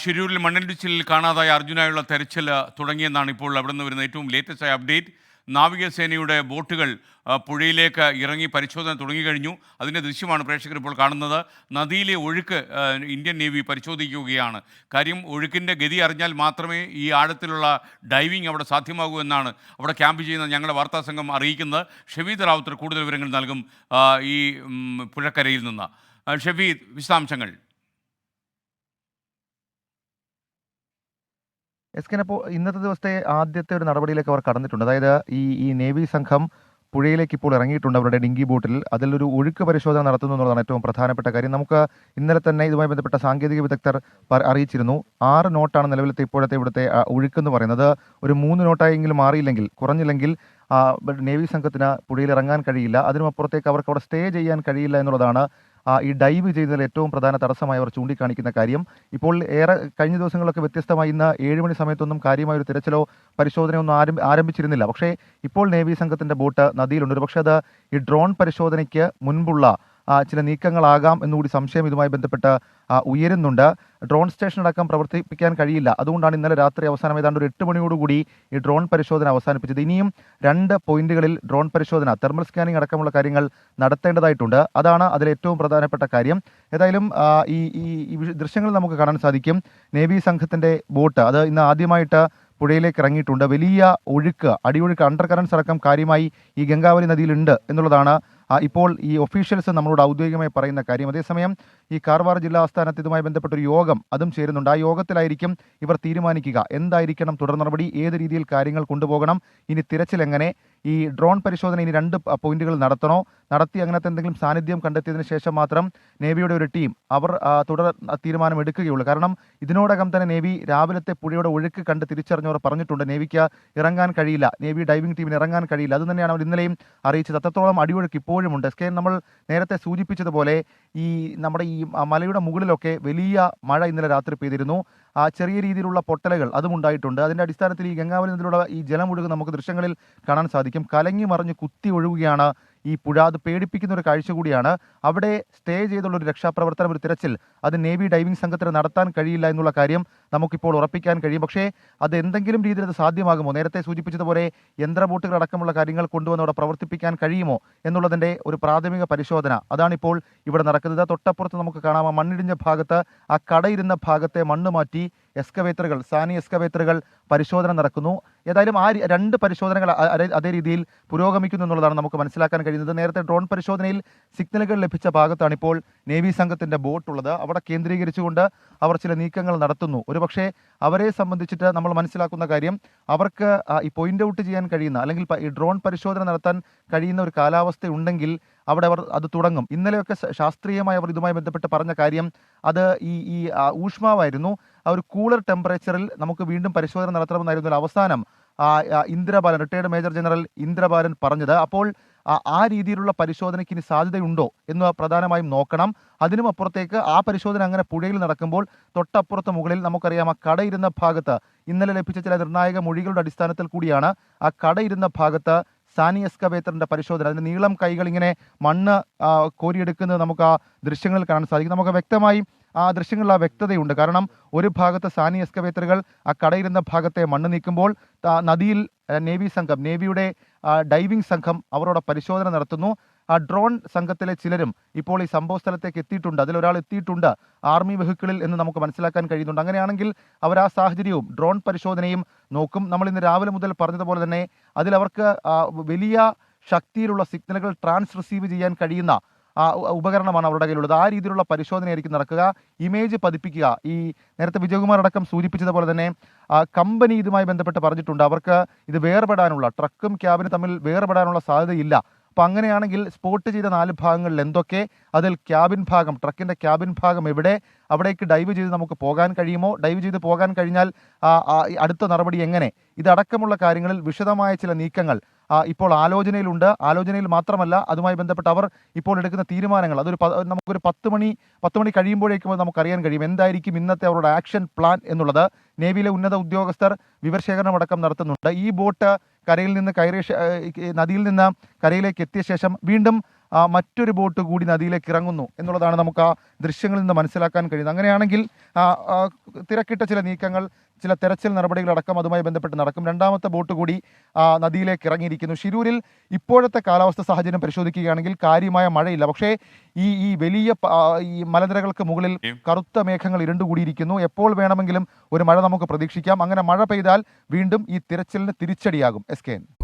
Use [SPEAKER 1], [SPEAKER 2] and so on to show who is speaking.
[SPEAKER 1] ഷിരൂരിൽ മണ്ണിടിച്ചിലിൽ കാണാതായ അർജുനായുള്ള തെരച്ചിൽ തുടങ്ങിയെന്നാണ് ഇപ്പോൾ അവിടെ നിന്ന് വരുന്ന ഏറ്റവും ലേറ്റസ്റ്റ് ആയ അപ്ഡേറ്റ്. നാവികസേനയുടെ ബോട്ടുകൾ പുഴയിലേക്ക് ഇറങ്ങി പരിശോധന തുടങ്ങിക്കഴിഞ്ഞു. അതിൻ്റെ ദൃശ്യമാണ് പ്രേക്ഷകർ ഇപ്പോൾ കാണുന്നത്. നദിയിലെ ഒഴുക്ക് ഇന്ത്യൻ നേവി പരിശോധിക്കുകയാണ്. കാര്യം, ഒഴുക്കിൻ്റെ ഗതി അറിഞ്ഞാൽ മാത്രമേ ഈ ആഴത്തിലുള്ള ഡൈവിംഗ് അവിടെ സാധ്യമാകൂ എന്നാണ് അവിടെ ക്യാമ്പ് ചെയ്യുന്ന ഞങ്ങളുടെ വാർത്താ സംഘം അറിയിക്കുന്നത്. ഷെഫീദ് റാവുത്തർ കൂടുതൽ വിവരങ്ങൾ നൽകും ഈ പുഴക്കരയിൽ നിന്ന്. ഷെഫീദ്, വിശദാംശങ്ങൾ.
[SPEAKER 2] എസ്കെനപ്പോൾ ഇന്നത്തെ ദിവസത്തെ ആദ്യത്തെ ഒരു നടപടിയിലേക്ക് അവർ കടന്നിട്ടുണ്ട്. അതായത് ഈ നേവി സംഘം പുഴയിലേക്ക് ഇപ്പോൾ ഇറങ്ങിയിട്ടുണ്ട് അവരുടെ ഡിങ്കി ബോട്ടിൽ. അതിലൊരു ഒഴുക്ക് പരിശോധന നടത്തുന്നു എന്നുള്ളതാണ് ഏറ്റവും പ്രധാനപ്പെട്ട കാര്യം. നമുക്ക് ഇന്നലെ തന്നെ ഇതുമായി ബന്ധപ്പെട്ട സാങ്കേതിക വിദഗ്ധർ അറിയിച്ചിരുന്നു. 6 നോട്ടാണ് നിലവിലത്തെ ഇപ്പോഴത്തെ ഇവിടുത്തെ ഒഴുക്കെന്ന് പറയുന്നത്. ഒരു 3 നോട്ടായെങ്കിലും മാറിയില്ലെങ്കിൽ, കുറഞ്ഞില്ലെങ്കിൽ നേവി സംഘത്തിന് പുഴയിൽ ഇറങ്ങാൻ കഴിയില്ല. അതിനുമപ്പുറത്തേക്ക് അവർക്ക് അവിടെ സ്റ്റേ ചെയ്യാൻ കഴിയില്ല എന്നുള്ളതാണ് ഈ ഡൈവ് ചെയ്യുന്നതിൽ ഏറ്റവും പ്രധാന തടസ്സമായി അവർ ചൂണ്ടിക്കാണിക്കുന്ന കാര്യം. ഇപ്പോൾ കഴിഞ്ഞ ദിവസങ്ങളിലൊക്കെ വ്യത്യസ്തമായി ഇന്ന് 7 മണി സമയത്തൊന്നും കാര്യമായ ഒരു തിരച്ചിലോ പരിശോധനയോ ഒന്നും ആരംഭിച്ചിരുന്നില്ല. പക്ഷേ ഇപ്പോൾ നേവി സംഘത്തിന്റെ ബോട്ട് നദിയിലുണ്ട്. പക്ഷേ അത് ഈ ഡ്രോൺ പരിശോധനയ്ക്ക് മുൻപുള്ള ചില നീക്കങ്ങളാകാം എന്നുകൂടി സംശയം ഇതുമായി ബന്ധപ്പെട്ട് ഉയരുന്നുണ്ട്. ഡ്രോൺ സ്റ്റേഷൻ അടക്കം പ്രവർത്തിപ്പിക്കാൻ കഴിയില്ല. അതുകൊണ്ടാണ് ഇന്നലെ രാത്രി അവസാനം ഏതാണ്ട് ഒരു 8 മണിയോടുകൂടി ഈ ഡ്രോൺ പരിശോധന അവസാനിപ്പിച്ചത്. ഇനിയും 2 പോയിന്റുകളിൽ ഡ്രോൺ പരിശോധന, തെർമൽ സ്കാനിംഗ് അടക്കമുള്ള കാര്യങ്ങൾ നടത്തേണ്ടതായിട്ടുണ്ട്. അതാണ് അതിൽ ഏറ്റവും പ്രധാനപ്പെട്ട കാര്യം. ഏതായാലും ഈ ദൃശ്യങ്ങൾ നമുക്ക് കാണാൻ സാധിക്കും. നേവി സംഘത്തിന്റെ ബോട്ട് അത് ഇന്ന് ആദ്യമായിട്ട് പുഴയിലേക്ക് ഇറങ്ങിയിട്ടുണ്ട്. വലിയ ഒഴുക്ക്, അടിയൊഴുക്ക്, അണ്ടർ കറൻസ് അടക്കം കാര്യമായി ഈ ഗംഗാവലി നദിയിലുണ്ട് എന്നുള്ളതാണ് ഇപ്പോൾ ഈ ഒഫീഷ്യൽസ് നമ്മളോട് ഔദ്യോഗികമായി പറയുന്ന കാര്യം. അതേസമയം ഈ കാർവാർ ജില്ലാ ആസ്ഥാനത്ത് ഇതുമായി ബന്ധപ്പെട്ടൊരു യോഗം അതും ചേരുന്നുണ്ട്. ആ യോഗത്തിലായിരിക്കും ഇവർ തീരുമാനിക്കുക എന്തായിരിക്കണം തുടർ നടപടി, ഏത് രീതിയിൽ കാര്യങ്ങൾ കൊണ്ടുപോകണം, ഇനി തിരച്ചിൽ എങ്ങനെ. ഈ ഡ്രോൺ പരിശോധന ഇനി 2 പോയിന്റുകൾ നടത്തി അങ്ങനത്തെ എന്തെങ്കിലും സാന്നിധ്യം കണ്ടെത്തിയതിനു ശേഷം മാത്രം നേവിയുടെ ഒരു ടീം അവർ തുടർ തീരുമാനം എടുക്കുകയുള്ളൂ. കാരണം ഇതിനോടകം തന്നെ നേവി രാവിലത്തെ പുഴയുടെ ഒഴുക്ക് കണ്ട് തിരിച്ചറിഞ്ഞവർ പറഞ്ഞിട്ടുണ്ട് നേവിക്ക് ഇറങ്ങാൻ കഴിയില്ല, നേവി ഡൈവിംഗ് ടീമിന് ഇറങ്ങാൻ കഴിയില്ല. അത് തന്നെയാണ് അവർ ഇന്നലെയും അറിയിച്ചത്. അത്രത്തോളം അടിയൊഴുക്ക് ഇപ്പോഴുമുണ്ട്. നമ്മൾ നേരത്തെ സൂചിപ്പിച്ചതുപോലെ നമ്മുടെ ഈ മലയുടെ മുകളിലൊക്കെ വലിയ മഴ ഇന്നലെ രാത്രി പെയ്തിരുന്നു. ചെറിയ രീതിയിലുള്ള പൊട്ടലുകൾ അതും ഉണ്ടായിട്ടുണ്ട്. അതിൻ്റെ അടിസ്ഥാനത്തിൽ ഈ ഗംഗാവലി നദിയിലുള്ള ഈ ജലം ഒഴുകും നമുക്ക് ദൃശ്യങ്ങളിൽ കാണാൻ സാധിക്കും. കലങ്ങി മറിഞ്ഞ് കുത്തി ഒഴുകുകയാണ് ഈ പുഴ. അത് പേടിപ്പിക്കുന്ന ഒരു കാഴ്ച കൂടിയാണ്. അവിടെ സ്റ്റേ ചെയ്തുള്ള ഒരു രക്ഷാപ്രവർത്തനം, ഒരു തിരച്ചിൽ അത് നേവി ഡൈവിംഗ് സംഘത്തിന് നടത്താൻ കഴിയില്ല എന്നുള്ള കാര്യം നമുക്കിപ്പോൾ ഉറപ്പിക്കാൻ കഴിയും. പക്ഷേ അത് എന്തെങ്കിലും രീതിയിൽ അത് സാധ്യമാകുമോ, നേരത്തെ സൂചിപ്പിച്ചതുപോലെ യന്ത്ര ബോട്ടുകൾ അടക്കമുള്ള കാര്യങ്ങൾ കൊണ്ടുവന്ന് അവിടെ പ്രവർത്തിപ്പിക്കാൻ കഴിയുമോ എന്നുള്ളതിൻ്റെ ഒരു പ്രാഥമിക പരിശോധന അതാണിപ്പോൾ ഇവിടെ നടക്കുന്നത്. തൊട്ടപ്പുറത്ത് നമുക്ക് കാണാം മണ്ണിടിഞ്ഞ ഭാഗത്ത്, ആ കടയിരുന്ന ഭാഗത്തെ മണ്ണ് മാറ്റി എക്സ്കവേറ്ററുകൾ, സാനി എക്സ്കവേറ്ററുകൾ പരിശോധന നടക്കുന്നു. ഏതായാലും 2 പരിശോധനകൾ അതേ രീതിയിൽ പുരോഗമിക്കുന്നു എന്നുള്ളതാണ് നമുക്ക് മനസ്സിലാക്കാൻ കഴിയുന്നത്. നേരത്തെ ഡ്രോൺ പരിശോധനയിൽ സിഗ്നലുകൾ ലഭിച്ച ഭാഗത്താണ് ഇപ്പോൾ നേവി സംഘത്തിന്റെ ബോട്ട് ഉള്ളത്. അവിടെ കേന്ദ്രീകരിച്ചുകൊണ്ട് അവർ ചില നീക്കങ്ങൾ നടത്തുന്നു. ഒരുപക്ഷെ അവരെ സംബന്ധിച്ചിട്ട് നമ്മൾ മനസ്സിലാക്കുന്ന കാര്യം, അവർക്ക് ഈ പോയിന്റ് ഔട്ട് ചെയ്യാൻ കഴിയുന്ന അല്ലെങ്കിൽ ഈ ഡ്രോൺ പരിശോധന നടത്താൻ കഴിയുന്ന ഒരു കാലാവസ്ഥ ഉണ്ടെങ്കിൽ അവിടെ അവർ അത് തുടങ്ങും. ഇന്നലെയൊക്കെ ശാസ്ത്രീയമായി അവർ ഇതുമായി ബന്ധപ്പെട്ട് പറഞ്ഞ കാര്യം അത് ഈ ഊഷ്മാവായിരുന്നു. ആ ഒരു കൂളർ ടെമ്പറേച്ചറിൽ നമുക്ക് വീണ്ടും പരിശോധന നടത്തണമെന്നായിരുന്നു അവസാനം Indrabalan, retired major general Indrabalan പറഞ്ഞത്. അപ്പോൾ ആ രീതിയിലുള്ള പരിശോധനയ്ക്ക് ഇനി സാധ്യതയുണ്ടോ എന്ന് പ്രധാനമായും നോക്കണം. അതിനും അപ്പുറത്തേക്ക് ആ പരിശോധന അങ്ങനെ പുഴയിൽ നടക്കുമ്പോൾ തൊട്ടപ്പുറത്ത് മുകളിൽ നമുക്കറിയാം ആ കടയിരുന്ന ഭാഗത്ത് ഇന്നലെ ലഭിച്ച ചില നിർണായക മൊഴികളുടെ അടിസ്ഥാനത്തിൽ കൂടിയാണ് ആ കടയിരുന്ന ഭാഗത്ത് സാനി എക്സ്കവേറ്ററിന്റെ പരിശോധന. അതിന്റെ നീളം കൈകൾ ഇങ്ങനെ മണ്ണ് കോരിയെടുക്കുന്നത് നമുക്ക് ആ ദൃശ്യങ്ങളിൽ കാണാൻ സാധിക്കും. നമുക്ക് വ്യക്തമായി ആ ദൃശ്യങ്ങളിൽ ആ വ്യക്തതയുണ്ട്. കാരണം ഒരു ഭാഗത്ത് സാനി എക്സ്കവേറ്ററുകൾ ആ കടയിരുന്ന ഭാഗത്തെ മണ്ണ് നീക്കുമ്പോൾ നദിയിൽ നേവി സംഘം, നേവിയുടെ ഡൈവിംഗ് സംഘം അവരോട് പരിശോധന നടത്തുന്നു. ആ ഡ്രോൺ സംഘത്തിലെ ചിലരും ഇപ്പോൾ ഈ സംഭവ സ്ഥലത്തേക്ക് എത്തിയിട്ടുണ്ട്. അതിലൊരാൾ എത്തിയിട്ടുണ്ട് ആർമി വെഹിക്കിളിൽ എന്ന് നമുക്ക് മനസ്സിലാക്കാൻ കഴിയുന്നുണ്ട്. അങ്ങനെയാണെങ്കിൽ അവർ ആ സാഹചര്യവും ഡ്രോൺ പരിശോധനയും നോക്കും. നമ്മൾ ഇന്ന് രാവിലെ മുതൽ പറഞ്ഞതുപോലെ തന്നെ അതിലവർക്ക് വലിയ ശക്തിയിലുള്ള സിഗ്നലുകൾ റിസീവ് ചെയ്യാൻ കഴിയുന്ന ഉപകരണമാണ് അവരുടെ കയ്യിലുള്ളത്. ആ രീതിയിലുള്ള പരിശോധനയായിരിക്കും നടക്കുക. ഇമേജ് പതിപ്പിക്കുക. ഈ നേരത്തെ വിജയകുമാർ അടക്കം സൂചിപ്പിച്ചതുപോലെ തന്നെ കമ്പനി ഇതുമായി ബന്ധപ്പെട്ട് പറഞ്ഞിട്ടുണ്ട് അവർക്ക് ഇത് വേർപെടാനുള്ള, ട്രക്കും ക്യാബിനും തമ്മിൽ വേർപെടാനുള്ള സാധ്യതയില്ല. അപ്പം അങ്ങനെയാണെങ്കിൽ സ്പോട്ട് ചെയ്ത 4 ഭാഗങ്ങളിൽ എന്തൊക്കെ, അതിൽ ക്യാബിൻ ഭാഗം, ട്രക്കിൻ്റെ ക്യാബിൻ ഭാഗം എവിടെ, അവിടേക്ക് ഡൈവ് ചെയ്ത് നമുക്ക് പോകാൻ കഴിയുമോ, ഡൈവ് ചെയ്ത് പോകാൻ കഴിഞ്ഞാൽ അടുത്ത നടപടി എങ്ങനെ, ഇതടക്കമുള്ള കാര്യങ്ങളിൽ വിശദമായ ചില നീക്കങ്ങൾ ഇപ്പോൾ ആലോചനയിൽ മാത്രമല്ല അതുമായി ബന്ധപ്പെട്ട് അവർ ഇപ്പോൾ എടുക്കുന്ന തീരുമാനങ്ങൾ നമുക്കൊരു 10 മണി കഴിയുമ്പോഴേക്കും നമുക്കറിയാൻ കഴിയും എന്തായിരിക്കും ഇന്നത്തെ അവരുടെ ആക്ഷൻ പ്ലാൻ എന്നുള്ളത്. നേവിയിലെ ഉന്നത ഉദ്യോഗസ്ഥർ വിവരശേഖരണം അടക്കം നടത്തുന്നുണ്ട്. ഈ ബോട്ട് നദിയിൽ നിന്ന് കരയിലേക്ക് എത്തിയ ശേഷം വീണ്ടും മറ്റൊരു ബോട്ട് കൂടി നദിയിലേക്ക് ഇറങ്ങുന്നു എന്നുള്ളതാണ് നമുക്ക് ആ ദൃശ്യങ്ങളിൽ നിന്ന് മനസ്സിലാക്കാൻ കഴിയുന്നത്. അങ്ങനെയാണെങ്കിൽ തിരക്കിട്ട ചില നീക്കങ്ങൾ, ചില തെരച്ചിൽ നടപടികളടക്കം അതുമായി ബന്ധപ്പെട്ട് നടക്കും. രണ്ടാമത്തെ ബോട്ട് കൂടി നദിയിലേക്ക് ഇറങ്ങിയിരിക്കുന്നു. ഷിരൂരിൽ ഇപ്പോഴത്തെ കാലാവസ്ഥ സാഹചര്യം പരിശോധിക്കുകയാണെങ്കിൽ കാര്യമായ മഴയില്ല. പക്ഷേ ഈ വലിയ ഈ മലനിരകൾക്ക് മുകളിൽ കറുത്ത മേഘങ്ങൾ ഇരുണ്ടുകൂടിയിരിക്കുന്നു. എപ്പോൾ വേണമെങ്കിലും ഒരു മഴ നമുക്ക് പ്രതീക്ഷിക്കാം. അങ്ങനെ മഴ പെയ്താൽ വീണ്ടും ഈ തിരച്ചിലിന് തിരിച്ചടിയാകും. SKN.